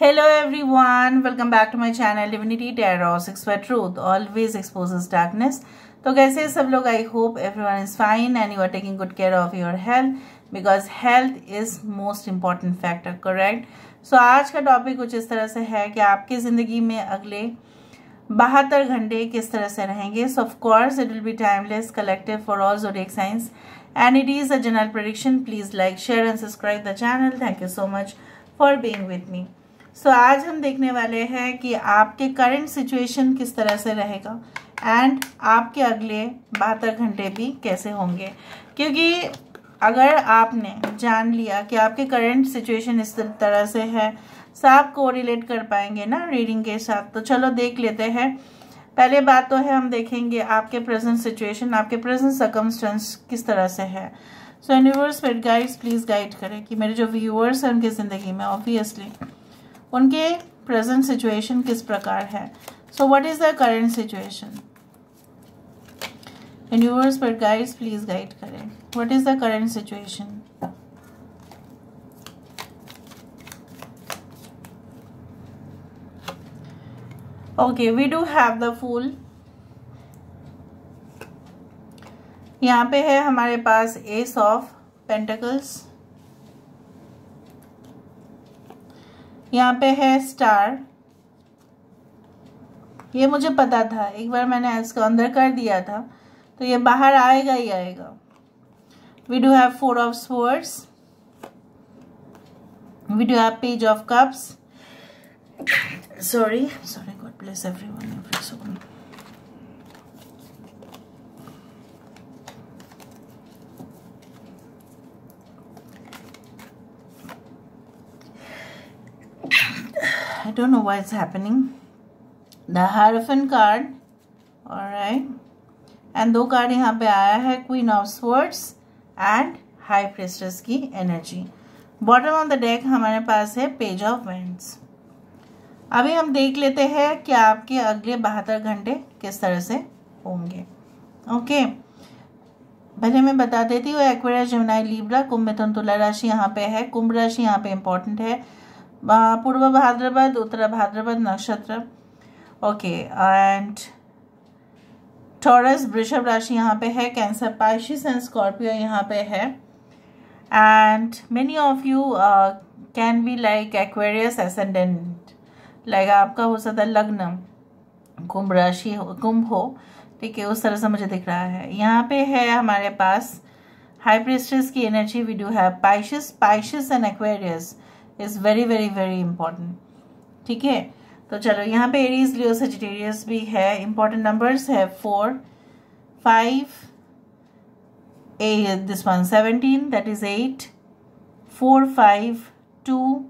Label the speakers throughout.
Speaker 1: Hello everyone, welcome back to my channel Divinity Tarot 6 where truth always exposes darkness. तो कैसे सब लोग? I hope everyone is fine and you are taking good care of your health because health is most important factor, correct? So आज का topic कुछ इस तरह से है कि आपकी ज़िंदगी में अगले 72 घंटे किस तरह से रहेंगे. So of course it will be timeless, collective for all zodiac signs and it is a general prediction. Please like, share and subscribe the channel. Thank you so much for being with me. सो आज हम देखने वाले हैं कि आपके current situation किस तरह से रहेगा एंड आपके अगले 72 घंटे भी कैसे होंगे. क्योंकि अगर आपने जान लिया कि आपके करंट सिचुएशन इस तरह से है, सब आप को रिलेट कर पाएंगे ना रीडिंग के साथ. तो चलो देख लेते हैं. पहले बात तो है हम देखेंगे आपके प्रेजेंट सिचुएशन, आपके प्रेजेंट सर्कमस्टेंस किस तरह से है. सो universe spirit guides please guide करें कि मेरे जो व्यूअर्स हैं उनकी ज़िंदगी में ऑब्वियसली उनके प्रेजेंट सिचुएशन किस प्रकार है. So what is the current situation. Universe spirit guides please guide करें. What is the current situation. Okay, we do have the fool. यहाँ पे है हमारे पास एस ऑफ पेंटिकल्स. यहाँ पे है स्टार. ये मुझे पता था, एक बार मैंने इसको अंदर कर दिया था तो ये बाहर आएगा ही आएगा. We do have 4 of swords. We do have page of cups. Sorry God bless everyone every soul. I don't know why it's happening. The Hierophant card, alright, and 2 card यहाँ पे आया है Queen of Swords and High Priestess की energy. Bottom of the deck हमारे पास है Page of Wands. अभी हम देख लेते हैं कि आपके अगले 72 घंटे किस तरह से होंगे. ओके, पहले मैं बता देती हूँ एक्वेरियस, जेमिनी, लिब्रा, कुंभ, मिथुन, तुला राशि यहाँ पे है. कुंभ राशि यहाँ पे इम्पोर्टेंट है. पूर्व भाद्रपद, उत्तर भाद्रपद नक्षत्र. ओके, एंड टॉरस, वृषभ राशि यहाँ पे है. कैंसर, पाइशिस एंड स्कॉर्पियो यहाँ पे है. And many of you can be like Aquarius ascendant, like आपका हो सकता है लग्न कुंभ राशि हो, कुंभ हो, ठीक है, उस तरह से मुझे दिख रहा है. यहाँ पे है हमारे पास हाई प्रीस्टेस की energy. We do have Pisces and Aquarius is very very very important. ठीक है, तो चलो यहाँ पे एरीज, लियो, सजिटेरियस भी है. इंपॉर्टेंट नंबर्स है 4, 5, this one 17, that is 8, 4, 5, 2,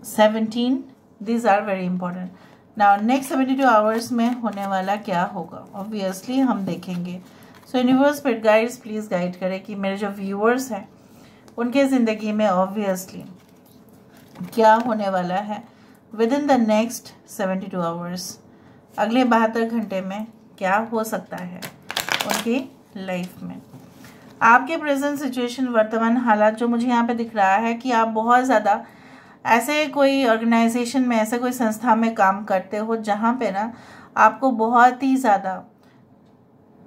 Speaker 1: 17. These are very important. Now next 72 hours में होने वाला क्या होगा ऑब्वियसली हम देखेंगे. So universe spirit guides please guide करें कि मेरे जो व्यूअर्स हैं उनके ज़िंदगी में ऑब्वियसली क्या होने वाला है within the next 72 hours. अगले 72 घंटे में क्या हो सकता है उनकी लाइफ में. आपके प्रेजेंट सिचुएशन, वर्तमान हालात जो मुझे यहाँ पे दिख रहा है कि आप बहुत ज़्यादा ऐसे कोई ऑर्गेनाइजेशन में, ऐसे कोई संस्था में काम करते हो जहाँ पे ना आपको बहुत ही ज़्यादा,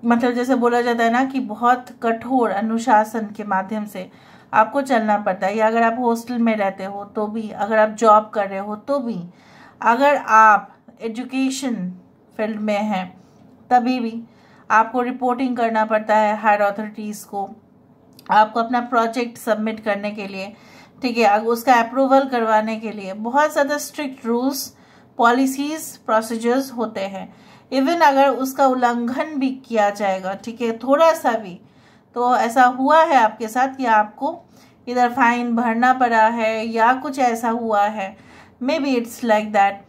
Speaker 1: मतलब जैसे बोला जाता है ना कि बहुत कठोर अनुशासन के माध्यम से आपको चलना पड़ता है. या अगर आप हॉस्टल में रहते हो तो भी, अगर आप जॉब कर रहे हो तो भी, अगर आप एजुकेशन फील्ड में हैं तभी भी आपको रिपोर्टिंग करना पड़ता है हायर अथॉरिटीज़ को. आपको अपना प्रोजेक्ट सबमिट करने के लिए, ठीक है, उसका अप्रूवल करवाने के लिए बहुत ज़्यादा स्ट्रिक्ट रूल्स, पॉलिसीज़, प्रोसीजर्स होते हैं. इवन अगर उसका उल्लंघन भी किया जाएगा, ठीक है, थोड़ा सा भी, तो ऐसा हुआ है आपके साथ कि आपको इधर फाइन भरना पड़ा है या कुछ ऐसा हुआ है, may be it's like that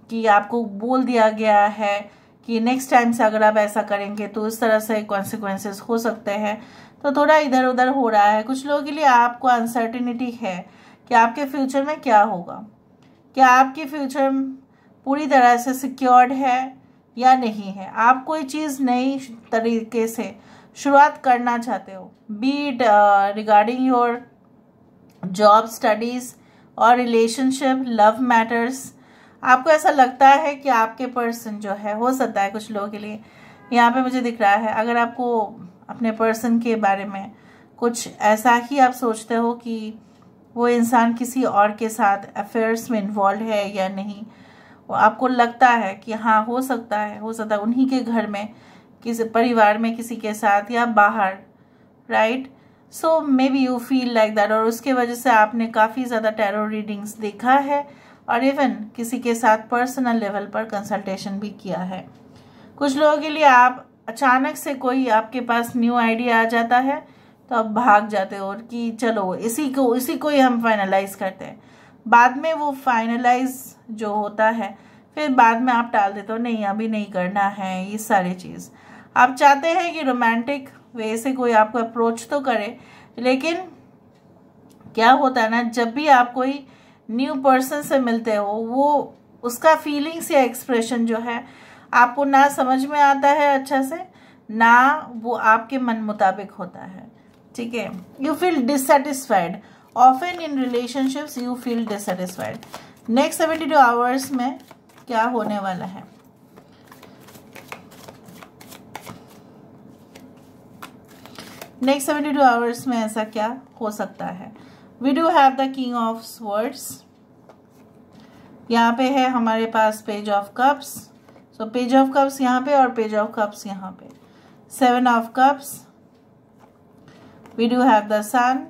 Speaker 1: कि आपको बोल दिया गया है कि नेक्स्ट टाइम से अगर आप ऐसा करेंगे तो इस तरह से कॉन्सिक्वेंसेस हो सकते हैं. तो थोड़ा इधर उधर हो रहा है. कुछ लोगों के लिए आपको अनसर्टिनिटी है कि आपके फ्यूचर में क्या होगा, क्या आपकी फ्यूचर पूरी तरह से सिक्योर्ड है या नहीं है. आप कोई चीज़ नई तरीके से शुरुआत करना चाहते हो, B it regarding your job, studies, और रिलेशनशिप, लव मैटर्स। आपको ऐसा लगता है कि आपके पर्सन जो है, हो सकता है कुछ लोगों के लिए यहाँ पे मुझे दिख रहा है, अगर आपको अपने पर्सन के बारे में कुछ ऐसा ही आप सोचते हो कि वो इंसान किसी और के साथ अफेयर्स में इन्वॉल्व है या नहीं, आपको लगता है कि हाँ हो सकता है उन्हीं के घर में, किसी परिवार में किसी के साथ या बाहर, right. So may be you feel like that, और उसके वजह से आपने काफ़ी ज़्यादा टैरो रीडिंग्स देखा है और इवन किसी के साथ पर्सनल लेवल पर कंसल्टेशन भी किया है। कुछ लोगों के लिए आप अचानक से कोई आपके पास न्यू आइडिया आ जाता है तो आप भाग जाते हो और कि चलो इसी को ही हम फाइनलाइज करते हैं। बाद में वो फाइनलाइज जो होता है फिर बाद में आप टाल देते हो, नहीं अभी नहीं करना है ये सारी चीज़। आप चाहते हैं कि रोमांटिक वे से कोई आपको अप्रोच तो करे, लेकिन क्या होता है ना, जब भी आप कोई न्यू पर्सन से मिलते हो वो उसका फीलिंग्स या एक्सप्रेशन जो है आपको ना समझ में आता है अच्छा से, ना वो आपके मन मुताबिक होता है, ठीक है। You feel dissatisfied, often in relationships you feel dissatisfied. Next 72 hours में क्या होने वाला है? नेक्स्ट 72 आवर्स में ऐसा क्या हो सकता है? We do have the king of swords, यहाँ पे है हमारे पास page of cups, so page of cups यहाँ पे और पेज ऑफ कप्स यहाँ पे, 7 of cups, we do have the sun,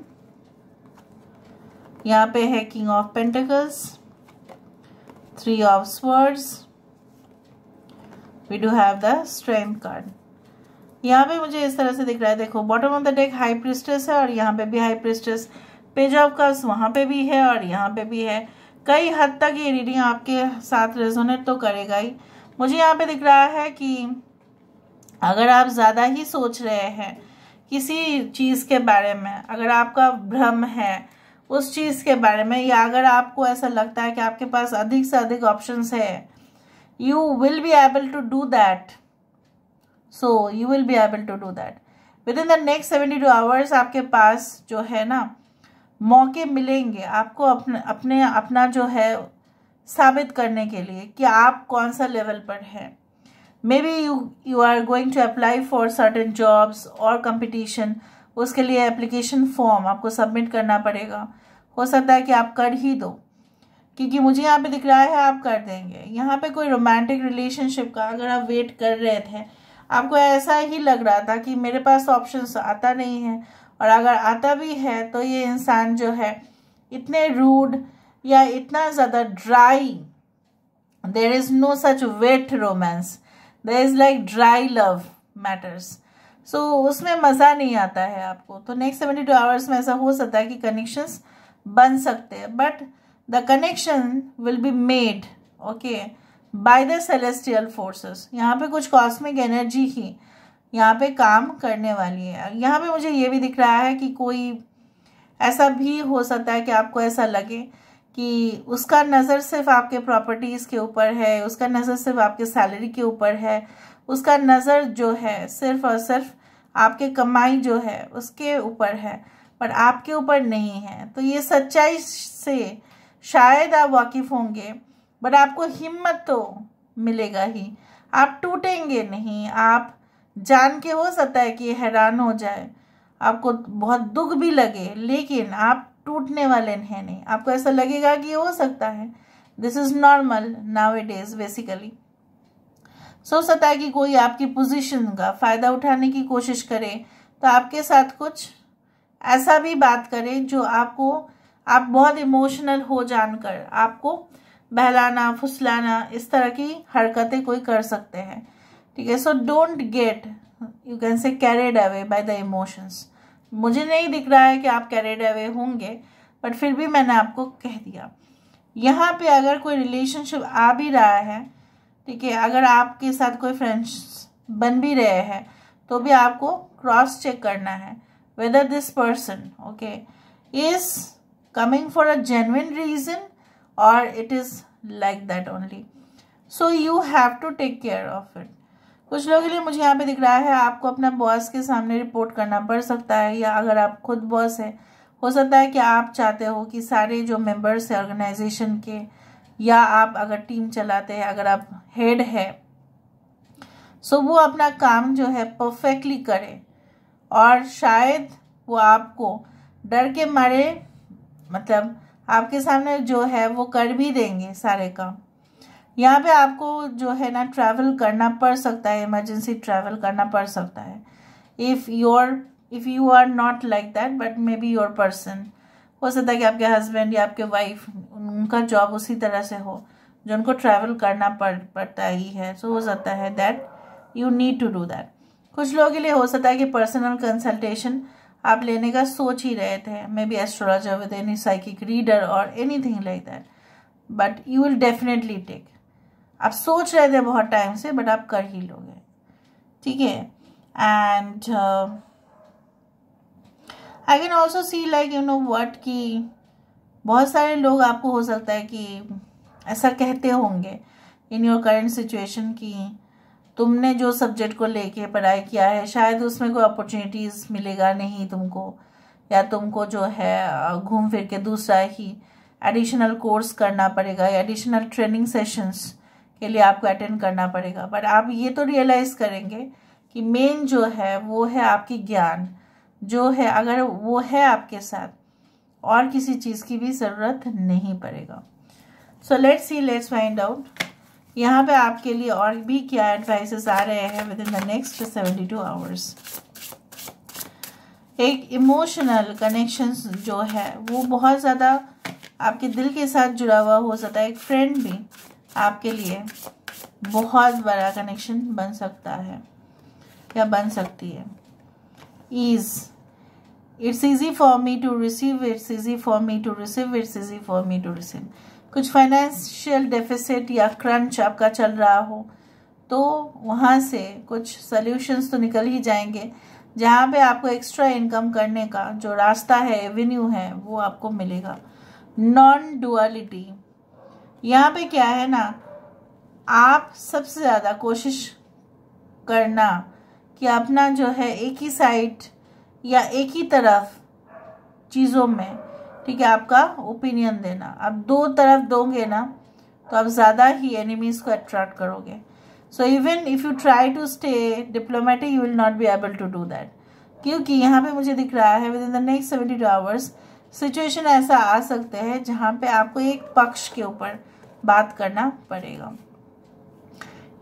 Speaker 1: यहाँ पे है king of pentacles, 3 of swords, we do have the strength card. यहाँ पे मुझे इस तरह से दिख रहा है, देखो bottom of the deck high priestess है और यहाँ पे भी high priestess, page of cups वहाँ पे भी है और यहाँ पे भी है। कई हद तक ये रीडिंग आपके साथ रेजोनेट तो करेगा ही। मुझे यहाँ पे दिख रहा है कि अगर आप ज़्यादा ही सोच रहे हैं किसी चीज़ के बारे में, अगर आपका भ्रम है उस चीज़ के बारे में, या अगर आपको ऐसा लगता है कि आपके पास अधिक से अधिक ऑप्शंस है, you will be able to do that. So you will be able to do that within the next 72 hours. आपके पास जो है ना मौके मिलेंगे आपको अपना जो है साबित करने के लिए कि आप कौन सा लेवल पर हैं। Maybe you are going to apply for certain jobs और कंपटीशन, उसके लिए एप्लीकेशन फॉर्म आपको सबमिट करना पड़ेगा। हो सकता है कि आप कर ही दो, क्योंकि मुझे यहाँ पे दिख रहा है आप कर देंगे। यहाँ पे कोई रोमांटिक रिलेशनशिप का अगर आप वेट कर रहे थे, आपको ऐसा ही लग रहा था कि मेरे पास ऑप्शंस आता नहीं है, और अगर आता भी है तो ये इंसान जो है इतने रूड या इतना ज़्यादा dry, there is no such wet romance, there is like dry love matters. So उसमें मज़ा नहीं आता है आपको। तो नेक्स्ट 72 आवर्स में ऐसा हो सकता है कि कनेक्शंस बन सकते हैं, but the connection will be made okay by the celestial forces. यहाँ पे कुछ कॉस्मिक एनर्जी ही यहाँ पे काम करने वाली है। यहाँ पे मुझे ये भी दिख रहा है कि कोई ऐसा भी हो सकता है कि आपको ऐसा लगे कि उसका नज़र सिर्फ आपके प्रॉपर्टीज़ के ऊपर है, उसका नज़र सिर्फ आपके सैलरी के ऊपर है, उसका नज़र जो है सिर्फ और सिर्फ आपके कमाई जो है उसके ऊपर है, पर आपके ऊपर नहीं है। तो ये सच्चाई से शायद आप वाकिफ़ होंगे, बट आपको हिम्मत तो मिलेगा ही, आप टूटेंगे नहीं। आप जान के हो सकता है कि हैरान हो जाए, आपको बहुत दुख भी लगे, लेकिन आप टूटने वाले हैं नहीं। आपको ऐसा लगेगा कि हो सकता है, this is normal nowadays basically. हो सकता है कि कोई आपकी पोजीशन का फ़ायदा उठाने की कोशिश करे, तो आपके साथ कुछ ऐसा भी बात करे जो आपको, आप बहुत इमोशनल हो जानकर आपको बहलाना फुसलाना इस तरह की हरकतें कोई कर सकते हैं, ठीक है। So don't get, you can say carried away by the emotions. मुझे नहीं दिख रहा है कि आप कैरिड अवे होंगे, बट फिर भी मैंने आपको कह दिया। यहाँ पे अगर कोई रिलेशनशिप आ भी रहा है, ठीक है, अगर आपके साथ कोई फ्रेंड्स बन भी रहे हैं, तो भी आपको क्रॉस चेक करना है whether this person okay is coming for a genuine reason और it is like that only. So you have to take care of it. कुछ लोगों के लिए मुझे यहाँ पे दिख रहा है आपको अपना बॉस के सामने रिपोर्ट करना पड़ सकता है, या अगर आप खुद बॉस है हो सकता है कि आप चाहते हो कि सारे जो मेंबर्स हैं ऑर्गेनाइजेशन के, या आप अगर टीम चलाते हैं, अगर आप हेड है, सो वो अपना काम जो है परफेक्टली करे, और शायद वो आपको डर के मारे मतलब आपके सामने जो है वो कर भी देंगे सारे काम। यहाँ पे आपको जो है ना ट्रैवल करना पड़ सकता है, इमरजेंसी ट्रैवल करना पड़ सकता है। If you are not like that, but maybe your person, हो सकता है कि आपके हस्बैंड या आपके वाइफ, उनका जॉब उसी तरह से हो जो उनको ट्रैवल करना पड़ता ही है। सो हो सकता है that you need to do that. कुछ लोगों के लिए हो सकता है कि पर्सनल कंसल्टेशन आप लेने का सोच ही रहे थे, may be astrologer with any psychic reader और anything like that, but you will definitely take. आप सोच रहे थे बहुत टाइम से, बट आप कर ही लोगे, ठीक है। And I can also see like you know what, कि बहुत सारे लोग आपको हो सकता है कि ऐसा कहते होंगे इन योर करंट सिचुएशन कि तुमने जो सब्जेक्ट को लेके पढ़ाई किया है शायद उसमें कोई अपॉर्चुनिटीज़ मिलेगा नहीं तुमको, या तुमको जो है घूम फिर के दूसरा ही एडिशनल कोर्स करना पड़ेगा, या एडिशनल ट्रेनिंग सेशंस के लिए आपको अटेंड करना पड़ेगा। बट आप ये तो रियलाइज़ करेंगे कि मेन जो है वो है आपकी ज्ञान जो है, अगर वो है आपके साथ, और किसी चीज़ की भी ज़रूरत नहीं पड़ेगा। सो लेट्स फाइंड आउट यहाँ पे आपके लिए और भी क्या एडवाइसेस आ रहे हैं with in the next 72 hours. एक इमोशनल कनेक्शन जो है वो बहुत ज़्यादा आपके दिल के साथ जुड़ा हुआ हो सकता है। एक फ्रेंड भी आपके लिए बहुत बड़ा कनेक्शन बन सकता है या बन सकती है। It's easy for me to receive, it's easy for me to receive, it's easy for me to receive. कुछ फाइनेंशियल डेफिसिट या क्रंच आपका चल रहा हो तो वहाँ से कुछ सॉल्यूशंस तो निकल ही जाएंगे, जहाँ पे आपको एक्स्ट्रा इनकम करने का जो रास्ता है, एवेन्यू है, वो आपको मिलेगा। नॉन डुअलिटी, यहाँ पे क्या है ना, आप सबसे ज़्यादा कोशिश करना कि अपना जो है एक ही साइड या एक ही तरफ चीज़ों में, ठीक है, आपका ओपिनियन देना। आप दो तरफ दोगे ना तो आप ज़्यादा ही एनिमीज़ को अट्रैक्ट करोगे। So even if you try to stay diplomatic you will not be able to do that, क्योंकि यहाँ पे मुझे दिख रहा है within the next 72 hours situation ऐसा आ सकते हैं जहाँ पे आपको एक पक्ष के ऊपर बात करना पड़ेगा।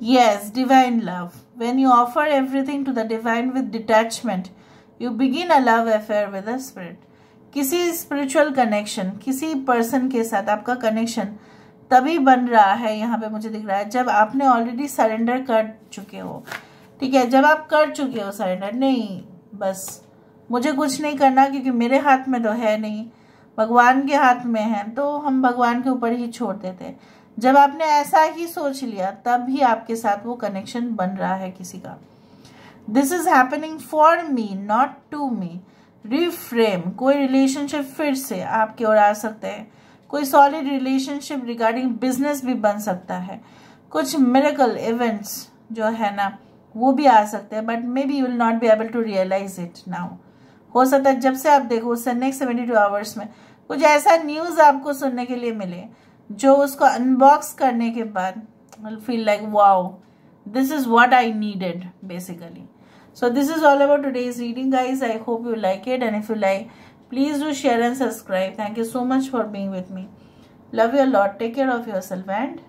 Speaker 1: Yes, divine love. When you offer everything to the divine with detachment, you begin a love affair with a spirit. किसी स्पिरिचुअल कनेक्शन, किसी पर्सन के साथ आपका कनेक्शन तभी बन रहा है, यहाँ पे मुझे दिख रहा है, जब आपने ऑलरेडी सरेंडर कर चुके हो। ठीक है, जब आप कर चुके हो सरेंडर, नहीं बस मुझे कुछ नहीं करना क्योंकि मेरे हाथ में तो है नहीं, भगवान के हाथ में है, तो हम भगवान के ऊपर ही छोड़ देते। जब आपने ऐसा ही सोच लिया तब ही आपके साथ वो कनेक्शन बन रहा है किसी का। This is happening for me not to me. Reframe, कोई रिलेशनशिप फिर से आपकी ओर आ सकते हैं, कोई सॉलिड रिलेशनशिप रिगार्डिंग बिजनेस भी बन सकता है, कुछ मिरेकल इवेंट्स जो है ना वो भी आ सकते हैं, but maybe you will not be able to realise it now. हो सकता है जब से आप देखो उससे नेक्स्ट 72 आवर्स में कुछ ऐसा न्यूज़ आपको सुनने के लिए मिले जो उसको अनबॉक्स करने के बाद will feel like wow, this is what I needed basically. So this is all about today's reading, guys. I hope you like it, and if you like, please do share and subscribe. Thank you so much for being with me. Love you a lot. Take care of yourself and